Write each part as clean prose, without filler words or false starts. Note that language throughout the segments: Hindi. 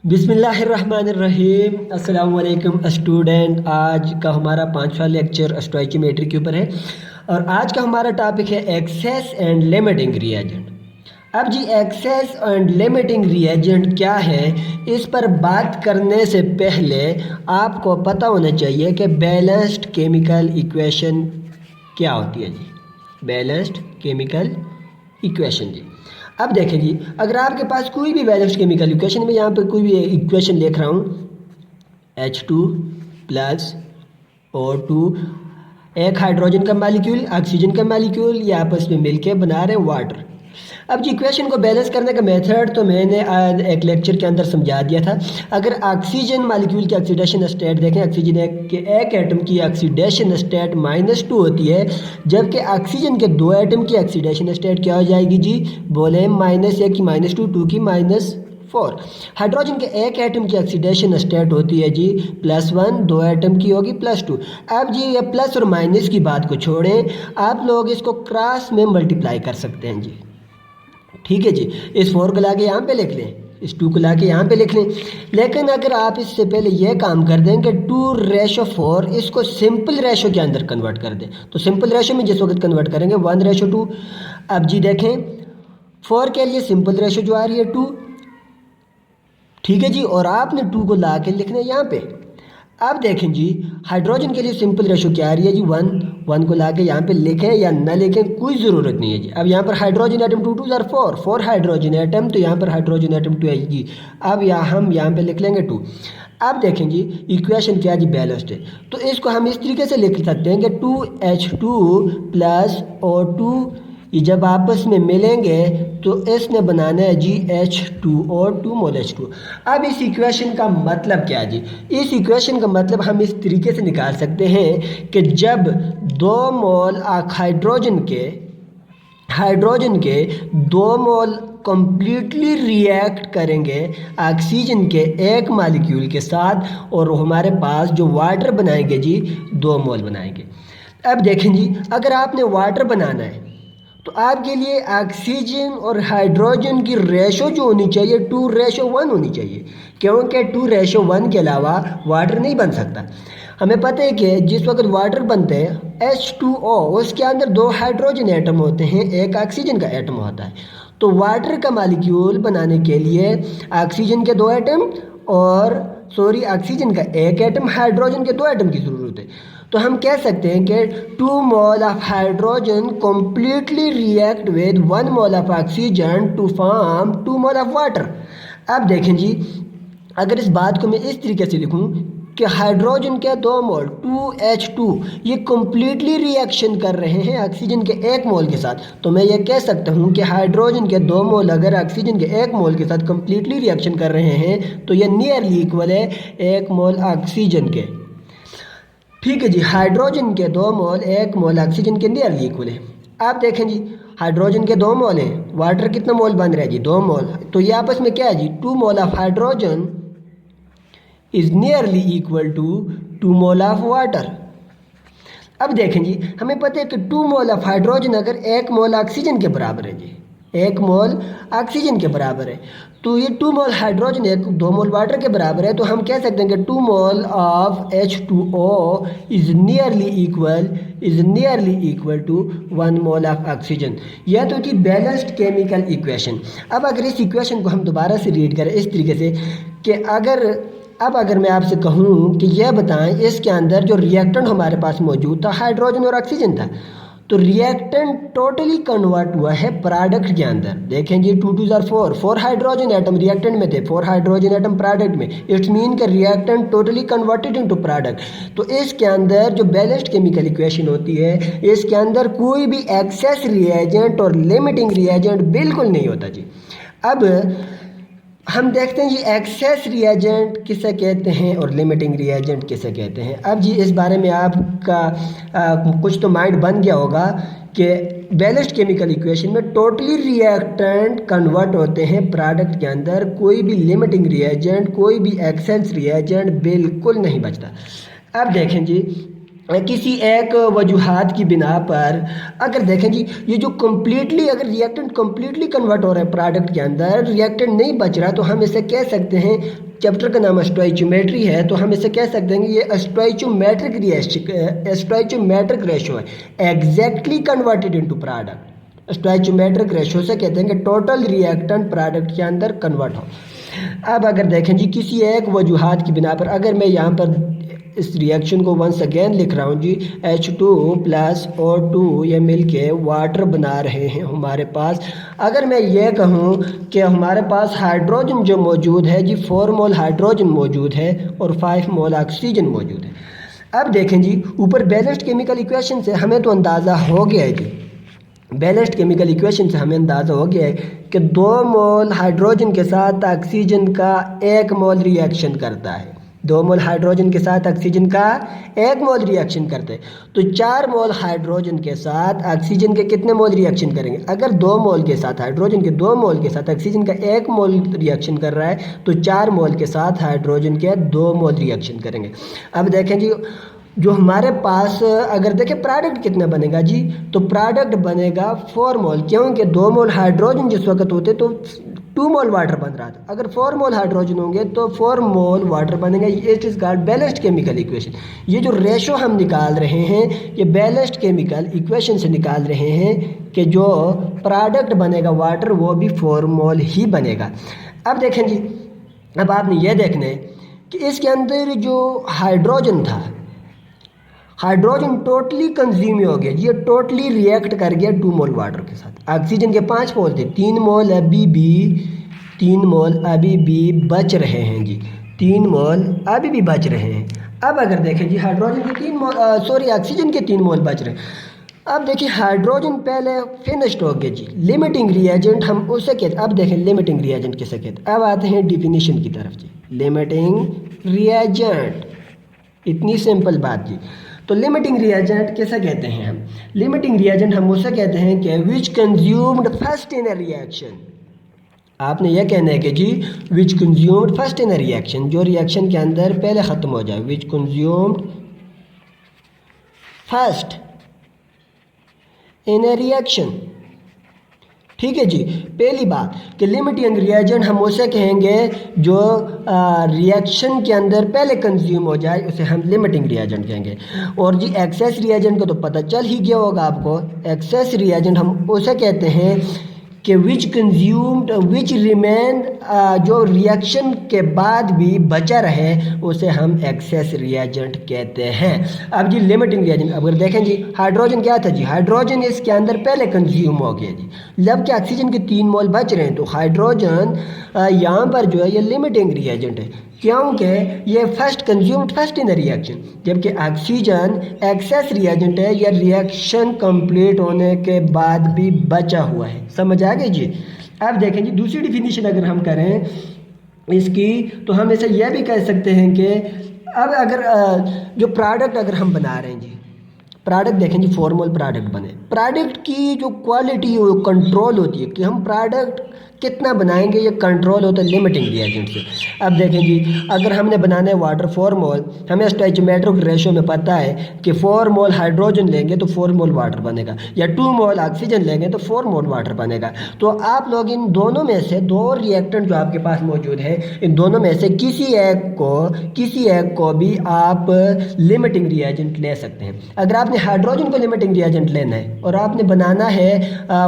बिस्मिल्लाहिर्रहमानिर्रहीम। अस्सलाम वालेकुम स्टूडेंट। आज का हमारा 5वां लेक्चर स्टोइचियोमेट्री के ऊपर है और आज का हमारा टॉपिक है एक्सेस एंड लिमिटिंग रिएजेंट। अब जी एक्सेस एंड लिमिटिंग रिएजेंट क्या है, इस पर बात करने से पहले आपको पता होना चाहिए कि बैलेंस्ड केमिकल इक्वेशन क्या होती है जी। बैलेंस्ड केमिकल इक्वेशन जी। अब देखें जी, अगर आपके पास कोई भी बैलेंस्ड केमिकल इक्वेशन में यहाँ पर कोई भी इक्वेशन लिख रहा हूँ H2 प्लस O2, एक हाइड्रोजन का मालिक्यूल ऑक्सीजन का मालिक्यूल ये आपस में मिलके बना रहे हैं वाटर। अब जी इक्वेशन को बैलेंस करने का मेथड तो मैंने एक लेक्चर के अंदर समझा दिया था। अगर ऑक्सीजन मालिक्यूल की ऑक्सीडेशन स्टेट देखें, ऑक्सीजन एक एटम की ऑक्सीडेशन स्टेट -2 होती है, जबकि ऑक्सीजन के 2 एटम की ऑक्सीडेशन स्टेट क्या हो जाएगी जी, बोले -1 की -2, 2 की -4। हाइड्रोजन के एक एटम की ऑक्सीडेशन स्टेट होती है जी +1, 2 एटम की होगी +2। अब जी ये प्लस और माइनस की बात को छोड़ें, आप लोग इसको क्रॉस में मल्टीप्लाई कर सकते हैं जी। ठीक है जी, इस 4 को लाके यहाँ पे लिख लें, इस 2 को लाके यहाँ पे लिख लें। लेकिन अगर आप इससे पहले ये काम कर दें कि 2:4 इसको सिंपल रेशो के अंदर कन्वर्ट कर दें, तो सिंपल रेशो में जिस वक्त कन्वर्ट करेंगे 1:2। अब जी देखें 4 के लिए सिंपल रेशो जो आ रही है 2, ठीक है जी, और आपने 2 को ला के लिखना है यहाँ पे। अब देखें जी हाइड्रोजन के लिए सिंपल रेशो क्या आ रही है जी 1 को लाके यहाँ पे लिखें या ना लिखें कोई ज़रूरत नहीं है जी। अब यहाँ पर हाइड्रोजन एटम 2 2 4 हाइड्रोजन एटम, तो यहाँ पर हाइड्रोजन एटम 2 आएगी। अब हम यहाँ पे लिख लेंगे 2। अब देखें जी इक्वेशन क्या जी, बैलेंस्ड है, तो इसको हम इस तरीके से लिख सकते हैं कि 2H2 प्लस O2 ये जब आपस में मिलेंगे तो इसने बनाना है जी H2O 2 मोल H2। अब इस इक्वेशन का मतलब क्या है जी, इस इक्वेशन का मतलब हम इस तरीके से निकाल सकते हैं कि जब 2 मोल हाइड्रोजन के 2 मोल कंप्लीटली रिएक्ट करेंगे ऑक्सीजन के एक मालिक्यूल के साथ और हमारे पास जो वाटर बनाएंगे जी 2 मोल बनाएंगे। अब देखें जी अगर आपने वाटर बनाना है तो आपके लिए ऑक्सीजन और हाइड्रोजन की रेशो जो होनी चाहिए 2:1 होनी चाहिए, क्योंकि 2:1 के अलावा वाटर नहीं बन सकता। हमें पता है कि जिस वक्त वाटर बनते हैं H2O उसके अंदर 2 हाइड्रोजन एटम होते हैं, एक ऑक्सीजन का एटम होता है। तो वाटर का मालिक्यूल बनाने के लिए ऑक्सीजन के 2 एटम ऑक्सीजन का एक एटम, हाइड्रोजन के 2 एटम की ज़रूरत है। तो हम कह सकते हैं कि 2 mole of hydrogen completely react with 1 mole of oxygen to form 2 mole of water. अब देखें जी अगर इस बात को मैं इस तरीके से लिखूं कि हाइड्रोजन के 2 मोल 2H2 ये कम्प्लीटली रिएक्शन कर रहे हैं ऑक्सीजन के 1 मोल के साथ, तो मैं ये कह सकता हूँ कि हाइड्रोजन के 2 मोल अगर ऑक्सीजन के 1 मोल के साथ कम्प्लीटली रिएक्शन कर रहे हैं तो ये नियरली इक्वल है 1 मोल ऑक्सीजन के। ठीक है जी, हाइड्रोजन के 2 मोल 1 मोल ऑक्सीजन के नियरली इक्वल है। आप देखें जी हाइड्रोजन के 2 मोल हैं, वाटर कितना मोल बन रहा है जी 2 मोल, तो ये आपस में क्या है जी 2 mole of hydrogen is nearly equal to 2 mole of water. अब देखें जी हमें पता है कि 2 मोल ऑफ हाइड्रोजन अगर 1 मोल ऑक्सीजन के बराबर है जी, 1 मोल ऑक्सीजन के बराबर है, तो ये 2 मोल हाइड्रोजन 2 मोल वाटर के बराबर है, तो हम कह सकते हैं कि 2 mole of H2O is nearly equal to 1 mole of oxygen. यह तो थी बैलेंस्ड केमिकल इक्वेशन। अब अगर इस इक्वेशन को हम दोबारा से रीड करें इस तरीके से कि अगर मैं आपसे कहूँ कि यह बताएं इसके अंदर जो रिएक्टेंट हमारे पास मौजूद था हाइड्रोजन और ऑक्सीजन था, तो रिएक्टेंट टोटली कन्वर्ट हुआ है प्रोडक्ट के अंदर। देखें जी 2 2 4 हाइड्रोजन एटम रिएक्टेंट में थे, 4 हाइड्रोजन एटम प्रोडक्ट में, इट्स मीन का reactant totally converted into product. तो इसके अंदर जो बैलेंस्ड केमिकल इक्वेशन होती है इसके अंदर कोई भी एक्सेस रिएजेंट और लिमिटिंग रिएजेंट बिल्कुल नहीं होता जी। अब हम देखते हैं जी एक्सेस रिएजेंट किसे कहते हैं और लिमिटिंग रिएजेंट किसे कहते हैं। अब जी इस बारे में आपका कुछ तो माइंड बन गया होगा कि बैलेंस्ड केमिकल इक्वेशन में टोटली रिएक्टेंट कन्वर्ट होते हैं प्रोडक्ट के अंदर, कोई भी लिमिटिंग रिएजेंट कोई भी एक्सेस रिएजेंट बिल्कुल नहीं बचता। अब देखें जी किसी एक वजूहात की बिना पर अगर देखें जी, ये जो कम्प्लीटली अगर रिएक्टेंट कम्प्लीटली कन्वर्ट हो रहा है प्रोडक्ट के अंदर, रिएक्टेंट नहीं बच रहा, तो हम इसे कह सकते हैं, चैप्टर का नाम स्टोइचियोमेट्री है, तो हम इसे कह सकते हैं कि ये स्टोइचियोमेट्रिक रेशो है, exactly converted into product. Stoichiometric ratio से कहते हैं कि टोटल रिएक्टेंट प्रोडक्ट के अंदर कन्वर्ट हो। अब अगर देखें जी, किसी एक वजूहात की बिना पर अगर मैं यहाँ पर इस रिएक्शन को वंस अगेन लिख रहा हूँ जी, H2 प्लस O2 ये मिलके वाटर बना रहे हैं हमारे पास। अगर मैं ये कहूँ कि हमारे पास हाइड्रोजन जो मौजूद है जी, 4 मोल हाइड्रोजन मौजूद है और 5 मोल ऑक्सीजन मौजूद है। अब देखें जी, ऊपर बैलेंस्ड केमिकल इक्वेशन से हमें तो अंदाज़ा हो गया है जी, बैलेंस्ड केमिकल इक्वेशन से हमें अंदाज़ा हो गया है कि 2 मोल हाइड्रोजन के साथ ऑक्सीजन का 1 मोल रिएक्शन करता है। 2 मोल हाइड्रोजन के साथ ऑक्सीजन का 1 मोल रिएक्शन करते हैं, तो 4 मोल हाइड्रोजन के साथ ऑक्सीजन के कितने मोल रिएक्शन करेंगे? अगर 2 मोल के साथ हाइड्रोजन के 2 मोल के साथ ऑक्सीजन का 1 मोल रिएक्शन कर रहा है, तो 4 मोल के साथ हाइड्रोजन के 2 मोल रिएक्शन करेंगे। अब देखें जी, जो हमारे पास अगर देखें प्रोडक्ट कितना बनेगा जी, तो प्रोडक्ट बनेगा 4 मोल, क्योंकि 2 मोल हाइड्रोजन जिस वक्त होते तो 2 मोल वाटर बन रहा था। अगर 4 मोल हाइड्रोजन होंगे तो 4 मोल वाटर बनेगा। ये it is called balanced chemical equation. ये जो रेशो हम निकाल रहे हैं, ये बैलेंस्ड केमिकल इक्वेशन से निकाल रहे हैं कि जो प्रोडक्ट बनेगा वाटर वो भी 4 मोल ही बनेगा। अब देखें जी, अब आपने ये देखना है कि इसके अंदर जो हाइड्रोजन था, हाइड्रोजन टोटली कंज्यूम हो गया, ये टोटली रिएक्ट कर गया 2 मोल वाटर के साथ। ऑक्सीजन के 5 मोल थे, 3 मोल अभी भी बच रहे हैं जी, 3 मोल अभी भी बच रहे हैं। अब अगर देखें जी, हाइड्रोजन के 3 मोल ऑक्सीजन के 3 मोल बच रहे हैं। अब देखिए, हाइड्रोजन पहले फिनिश्ड हो गया जी, लिमिटिंग रिएजेंट हम उसे कहते हैं। अब देखें लिमिटिंग रिएजेंट किसे कहते हैं। अब आते हैं डिफिनीशन की तरफ जी, लिमिटिंग रिएजेंट, इतनी सिंपल बात जी। तो लिमिटिंग रिएजेंट किसे कहते हैं हम? लिमिटिंग रिएजेंट हम उसे कहते हैं कि which consumed first in a reaction. आपने यह कहना है कि जी which consumed first in a reaction, जो रिएक्शन के अंदर पहले ख़त्म हो जाए, which consumed first in a reaction. ठीक है जी। पहली बात कि लिमिटिंग रिएजेंट हम उसे कहेंगे जो रिएक्शन के अंदर पहले कंज्यूम हो जाए, उसे हम लिमिटिंग रिएजेंट कहेंगे। और जी एक्सेस रिएजेंट को तो पता चल ही गया होगा आपको। एक्सेस रिएजेंट हम उसे कहते हैं कि विच कंज्यूम्ड विच रिमेन, जो रिएक्शन के बाद भी बचा रहे उसे हम एक्सेस रिएजेंट कहते हैं। अब जी लिमिटिंग रिएजेंट अगर देखें जी, हाइड्रोजन क्या था जी, हाइड्रोजन इसके अंदर पहले कंज्यूम हो गया जी, जबकि ऑक्सीजन के 3 मोल बच रहे हैं, तो हाइड्रोजन यहाँ पर जो है ये लिमिटिंग रिएजेंट है, क्योंकि ये first consumed first in the reaction, जबकि ऑक्सीजन एक्सेस रिएजेंट है, यह रिएक्शन कंप्लीट होने के बाद भी बचा हुआ है। समझ आ गई जी। अब देखें जी, दूसरी डिफिनीशन अगर हम करें इसकी, तो हम इसे यह भी कह सकते हैं कि अब अगर जो प्रोडक्ट अगर हम बना रहे हैं जी, प्रोडक्ट देखें जी, फॉर्मल प्रोडक्ट बने, प्रोडक्ट की जो क्वालिटी वो कंट्रोल होती है कि हम प्रोडक्ट कितना बनाएंगे, ये कंट्रोल होता है लिमिटिंग रिएजेंट से। अब देखें जी, अगर हमने बनाना है वाटर 4 मोल, हमें स्टोइचियोमेट्रिक रेशो में पता है कि 4 मोल हाइड्रोजन लेंगे तो 4 मोल वाटर बनेगा, या 2 मोल ऑक्सीजन लेंगे तो 4 मोल वाटर बनेगा। तो आप लोग इन दोनों में से, दो रिएक्टेंट जो आपके पास मौजूद है, इन दोनों में से किसी एक को भी आप लिमिटिंग रिएजेंट ले सकते हैं। अगर आपने हाइड्रोजन को लिमिटिंग रिएजेंट लेना है और आपने बनाना है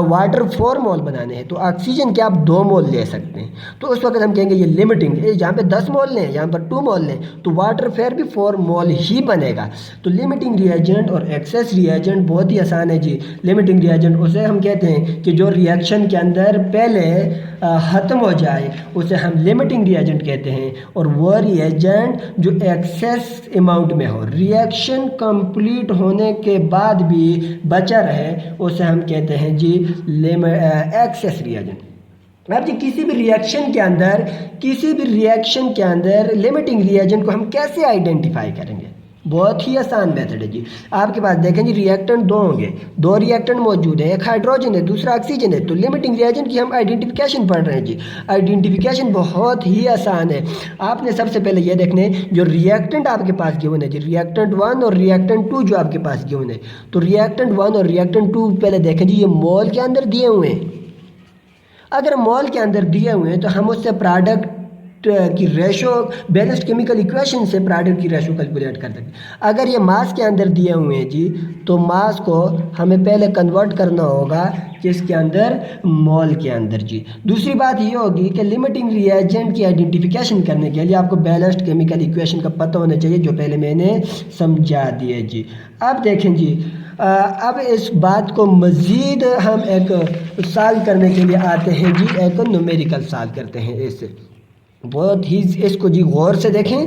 वाटर 4 मोल बनाने हैं, तो ऑक्सीजन के आप 2 मोल ले सकते हैं, तो उस वक्त हम कहेंगे ये लिमिटिंग, यहाँ पे 10 मोल लें, यहाँ पर 2 मोल लें, तो वाटर फिर भी 4 मोल ही बनेगा। तो लिमिटिंग रिएजेंट और एक्सेस रिएजेंट बहुत ही आसान है जी। लिमिटिंग रिएजेंट उसे हम कहते हैं कि जो रिएक्शन के अंदर पहले ख़त्म हो जाए उसे हम लिमिटिंग रिएजेंट कहते हैं, और वो रिएजेंट जो एक्सेस अमाउंट में हो, रिएक्शन कंप्लीट होने के बाद भी बचा रहे, उसे हम कहते हैं जी एक्सेस रिएजेंट। अब जी किसी भी रिएक्शन के अंदर लिमिटिंग रिएजेंट को हम कैसे आइडेंटिफाई करेंगे? बहुत ही आसान मेथड है जी। आपके पास देखें जी रिएक्टेंट दो होंगे, दो रिएक्टेंट मौजूद है, एक हाइड्रोजन है दूसरा ऑक्सीजन है, तो लिमिटिंग रिएजेंट की हम आइडेंटिफिकेशन पढ़ रहे हैं जी। आइडेंटिफिकेशन बहुत ही आसान है। आपने सबसे पहले ये देखने जो रिएक्टेंट आपके पास गिवन है जी, रिएक्टेंट 1 और रिएक्टेंट 2 जो आपके पास गिवन है, तो रिएक्टेंट 1 और रिएक्टेंट 2 पहले देखें जी, ये मोल के अंदर दिए हुए हैं। अगर मोल के अंदर दिए हुए हैं तो हम उससे प्रोडक्ट की रेशो बैलेंस्ड केमिकल इक्वेशन से प्रोडक्ट की रेशो कैलकुलेट कर सकते हैं। अगर ये मास के अंदर दिए हुए हैं जी, तो मास को हमें पहले कन्वर्ट करना होगा किसके अंदर, मोल के अंदर जी। दूसरी बात ये होगी कि लिमिटिंग रिएजेंट की आइडेंटिफिकेशन करने के लिए आपको बैलेंस्ड केमिकल इक्वेशन का पता होना चाहिए, जो पहले मैंने समझा दिए जी। अब देखें जी, अब इस बात को मज़ीद हम एक सॉल्व करने के लिए आते हैं जी, एक न्यूमेरिकल सॉल्व करते हैं। इससे बहुत ही इसको जी गौर से देखें,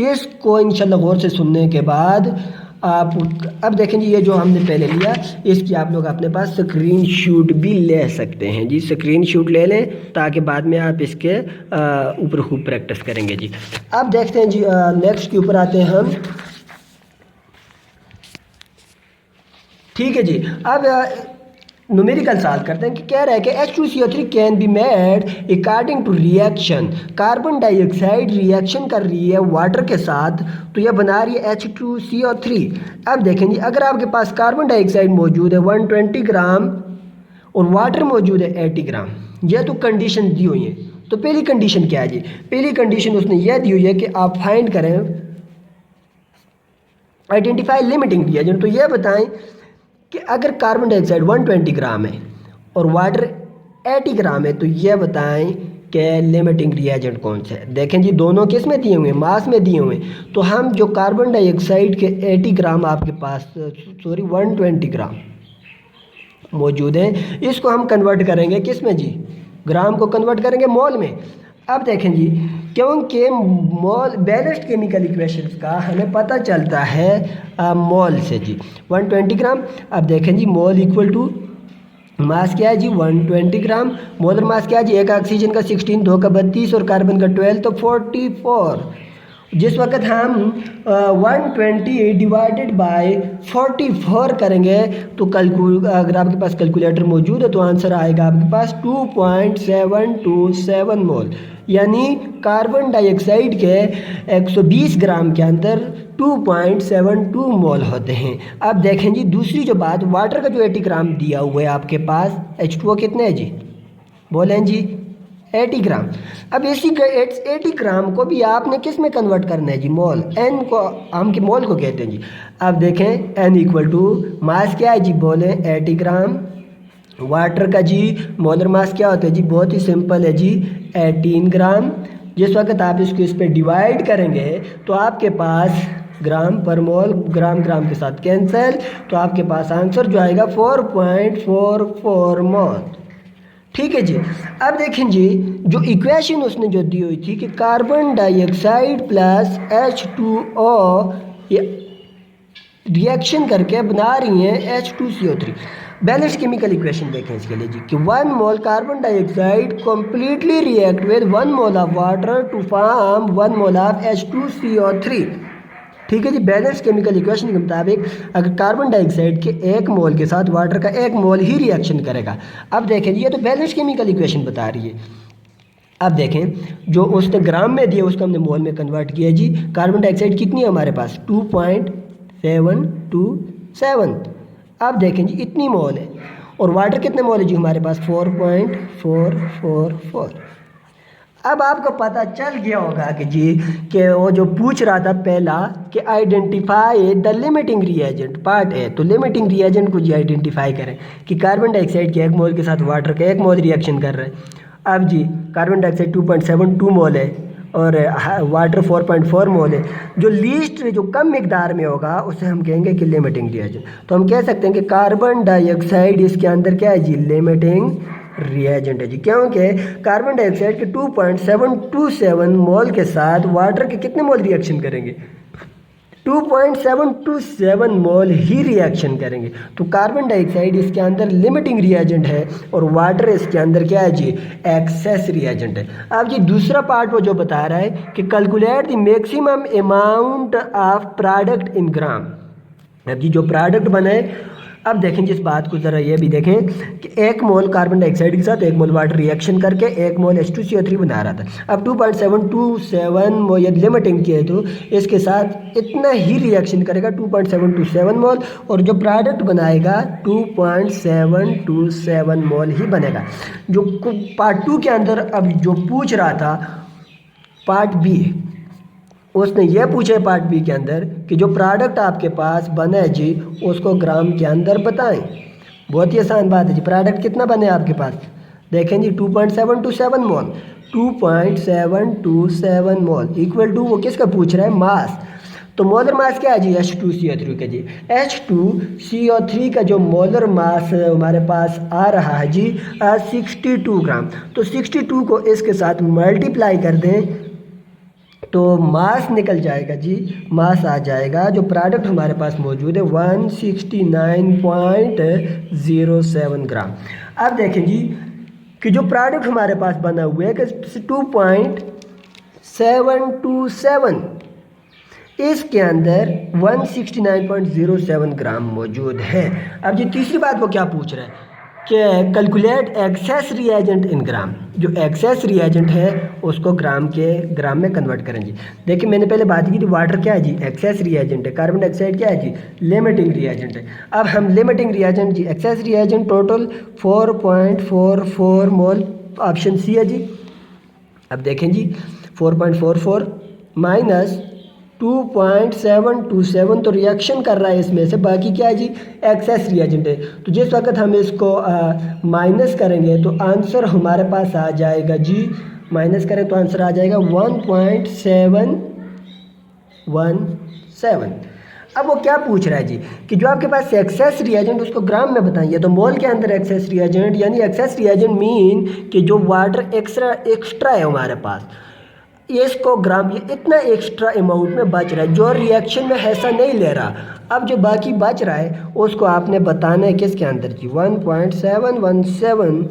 इसको इंशाल्लाह गौर से सुनने के बाद आप अब देखें जी, ये जो हमने पहले लिया इसकी आप लोग अपने पास स्क्रीनशॉट भी ले सकते हैं जी। स्क्रीनशॉट ले लें ताकि बाद में आप इसके ऊपर खूब प्रैक्टिस करेंगे जी। अब देखते हैं जी, नेक्स्ट के ऊपर आते हैं हम। ठीक है जी, अब न्यूमेरिकल सॉल्व करते हैं कि कह रहा है कि H2CO3 can be made according to reaction. Carbon dioxide reaction कर रही है वाटर के साथ, तो यह बना रही है H2CO3। अब देखें जी, अगर आपके पास कार्बन डाइऑक्साइड मौजूद है 120 ग्राम और वाटर मौजूद है 80 ग्राम, यह तो कंडीशन दी हुई है। तो पहली कंडीशन क्या है जी, पहली कंडीशन उसने यह दी हुई है कि आप फाइंड करें आइडेंटिफाई लिमिटिंग रिएजेंट। तो यह बताएं कि अगर कार्बन डाइऑक्साइड 120 ग्राम है और वाटर 80 ग्राम है, तो यह बताएं कि लिमिटिंग रिएजेंट कौन सा है। देखें जी, दोनों किस में दिए हुए हैं, मास में दिए हुए हैं। तो हम जो कार्बन डाइऑक्साइड के 80 ग्राम आपके पास 120 ग्राम मौजूद हैं, इसको हम कन्वर्ट करेंगे किस में जी, ग्राम को कन्वर्ट करेंगे मोल में। अब देखें जी, क्योंकि मोल बैलेंस्ड केमिकल इक्वेशंस का हमें पता चलता है मोल से जी। 120 ग्राम, अब देखें जी मोल इक्वल टू मास क्या है जी 120 ग्राम, मोलर मास क्या है जी, एक ऑक्सीजन का 16, दो का 32 और कार्बन का 12, तो 44। जिस वक्त हम 120 डिवाइडेड बाय 44 करेंगे तो अगर आपके पास कैलकुलेटर मौजूद है तो आंसर आएगा आपके पास 2.727 मोल। यानी कार्बन डाइऑक्साइड के 120 ग्राम के अंदर 2.72 मोल होते हैं। अब देखें जी, दूसरी जो बात, वाटर का जो 80 ग्राम दिया हुआ है आपके पास, H2O कितने है जी, बोलें जी 80 ग्राम। अब इसी 80 ग्राम को भी आपने किस में कन्वर्ट करना है जी, मोल। N को हम के मोल को कहते हैं जी। अब देखें N इक्वल टू मास क्या है जी, बोले 80 ग्राम। वाटर का जी मोलर मास क्या होता है जी, बहुत ही सिंपल है जी 18 ग्राम। जिस वक्त आप इसको इस पर डिवाइड करेंगे तो आपके पास ग्राम पर मोल, ग्राम ग्राम के साथ कैंसिल, तो आपके पास आंसर जो आएगा 4.44 मोल। ठीक है जी। अब देखें जी, जो इक्वेशन उसने जो दी हुई थी कि कार्बन डाइऑक्साइड प्लस H2O ये रिएक्शन करके बना रही हैं H2CO3। बैलेंस केमिकल इक्वेशन देखें इसके लिए जी, कि 1 mole carbon dioxide completely react with 1 mole of water to form 1 mole of H2CO3। ठीक है जी। बैलेंस केमिकल इक्वेशन के मुताबिक अगर कार्बन डाइऑक्साइड के 1 मोल के साथ वाटर का 1 मोल ही रिएक्शन करेगा। अब देखें जी, ये तो बैलेंस केमिकल इक्वेशन बता रही है। अब देखें, जो उसने ग्राम में दिया उसको हमने मोल में कन्वर्ट किया जी। कार्बन डाइऑक्साइड कितनी है हमारे पास 2.727। अब देखें जी, इतनी मोल है। और वाटर कितने मोल है जी हमारे पास 4.444। अब आपको पता चल गया होगा कि जी कि वो जो पूछ रहा था पहला कि identify the limiting reagent part है, तो लिमिटिंग रिएजेंट को जी आइडेंटिफाई करें कि कार्बन डाइऑक्साइड के 1 मोल के साथ वाटर का 1 मोल रिएक्शन कर रहा है। अब जी कार्बन डाइऑक्साइड 2.72 मोल है और वाटर 4.4 मोल है। जो लीस्ट जो कम मिकदार में होगा उसे हम कहेंगे कि लिमिटिंग रिएजेंट। तो हम कह सकते हैं कि कार्बन डाइऑक्साइड इसके अंदर क्या है जी, लिमिटिंग रिएजेंट है जी। क्योंकि कार्बन डाइऑक्साइड के 2.727 मोल के साथ वाटर के कितने मोल रिएक्शन करेंगे, 2.727 मोल ही रिएक्शन करेंगे। तो कार्बन डाइऑक्साइड इसके अंदर लिमिटिंग रिएजेंट है और वाटर इसके अंदर क्या है जी, एक्सेस रिएजेंट है। अब जी दूसरा पार्ट वो जो बता रहा है कि calculate the maximum amount of product in gram. अब जी जो प्रोडक्ट बने, अब देखें जिस बात को ज़रा ये भी देखें कि 1 मोल कार्बन डाइऑक्साइड के साथ 1 मोल वाटर रिएक्शन करके 1 मोल H2CO3 बना रहा था। अब 2.727 मोल ये लिमिटिंग किए तो इसके साथ इतना ही रिएक्शन करेगा 2.727 मोल, और जो प्रोडक्ट बनाएगा 2.727 मोल ही बनेगा। जो पार्ट 2 के अंदर अब जो पूछ रहा था पार्ट बी, उसने यह पूछा पार्ट बी के अंदर कि जो प्रोडक्ट आपके पास बना है जी उसको ग्राम के अंदर बताएं। बहुत ही आसान बात है जी। प्रोडक्ट कितना बने आपके पास, देखें जी 2.727 मोल, 2.727 मोल इक्वल टू वो किसका पूछ रहा है, मास। तो मोलर मास क्या है जी, H2CO3 का जी। H2CO3 का जो मोलर मास हमारे पास आ रहा है जी 62 ग्राम। तो 62 को इसके साथ मल्टीप्लाई कर दें तो मास निकल जाएगा जी, मास आ जाएगा जो प्रोडक्ट हमारे पास मौजूद है 169.07 ग्राम। अब देखें जी कि जो प्रोडक्ट हमारे पास बना हुआ है कि 2.727 इसके अंदर 169.07 ग्राम मौजूद है। अब जी तीसरी बात वो क्या पूछ रहा है कि कैलकुलेट एक्सेस रिएजेंट इन ग्राम। जो एक्सेस रिएजेंट है उसको ग्राम में कन्वर्ट करेंगे। देखिए मैंने पहले बात की थी वाटर क्या है जी, एक्सेस रिएजेंट है। कार्बन डाइऑक्साइड क्या है जी, लिमिटिंग रिएजेंट है। अब हम लिमिटिंग रिएजेंट जी, एक्सेस रिएजेंट टोटल 4.44 मोल, ऑप्शन सी है जी। अब देखें जी 4.44 माइनस 2.727 तो रिएक्शन कर रहा है इसमें से, बाकी क्या है जी, एक्सेस रिएजेंट है। तो जिस वक्त हम इसको माइनस करेंगे तो आंसर हमारे पास आ जाएगा जी, माइनस करें तो आंसर आ जाएगा 1.717। अब वो क्या पूछ रहा है जी कि जो आपके पास एक्सेस रिएजेंट उसको ग्राम में बताइए। तो मोल के अंदर एक्सेस रिएजेंट यानी एक्सेस रिएजेंट मीन कि जो वाटर एक्स्ट्रा है हमारे पास, इसको ग्राम ये इतना एक्स्ट्रा अमाउंट में बच रहा है, जो रिएक्शन में ऐसा नहीं ले रहा। अब जो बाकी बच रहा है उसको आपने बताना है किसके अंदर जी, 1.717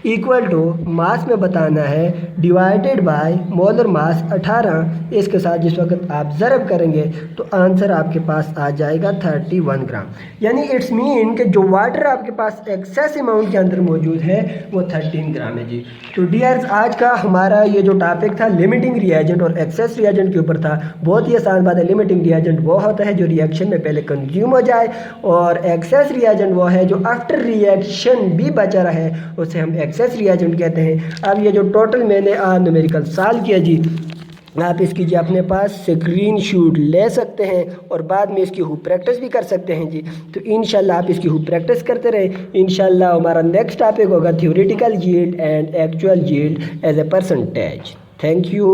इक्वल टू मास में बताना है डिवाइडेड बाय मोलर मास 18। इसके साथ जिस वक्त आप ज़रब करेंगे तो आंसर आपके पास आ जाएगा 31 ग्राम। यानी इट्स मीन कि जो वाटर आपके पास एक्सेस अमाउंट के अंदर मौजूद है वो 13 ग्राम है जी। तो डियर्स आज का हमारा ये जो टॉपिक था लिमिटिंग रिएजेंट और एक्सेस रिएजेंट के ऊपर था। बहुत ही आसान बात है, लिमिटिंग रिएजेंट वो होता है जो रिएक्शन में पहले कंज्यूम हो जाए, और एक्सेस रिएजेंट वो है जो आफ्टर रिएक्शन भी बचा रहे, उसे हम एक्सेस रिएजेंट कहते हैं। अब ये जो टोटल मैंने न्यूमेरिकल सॉल्व किया जी, आप इसकी जी अपने पास स्क्रीनशॉट ले सकते हैं और बाद में इसकी खूब प्रैक्टिस भी कर सकते हैं जी। तो इंशाल्लाह आप इसकी खूब प्रैक्टिस करते रहे। इंशाल्लाह हमारा नेक्स्ट टॉपिक होगा theoretical yield and actual yield as a percentage. Thank you.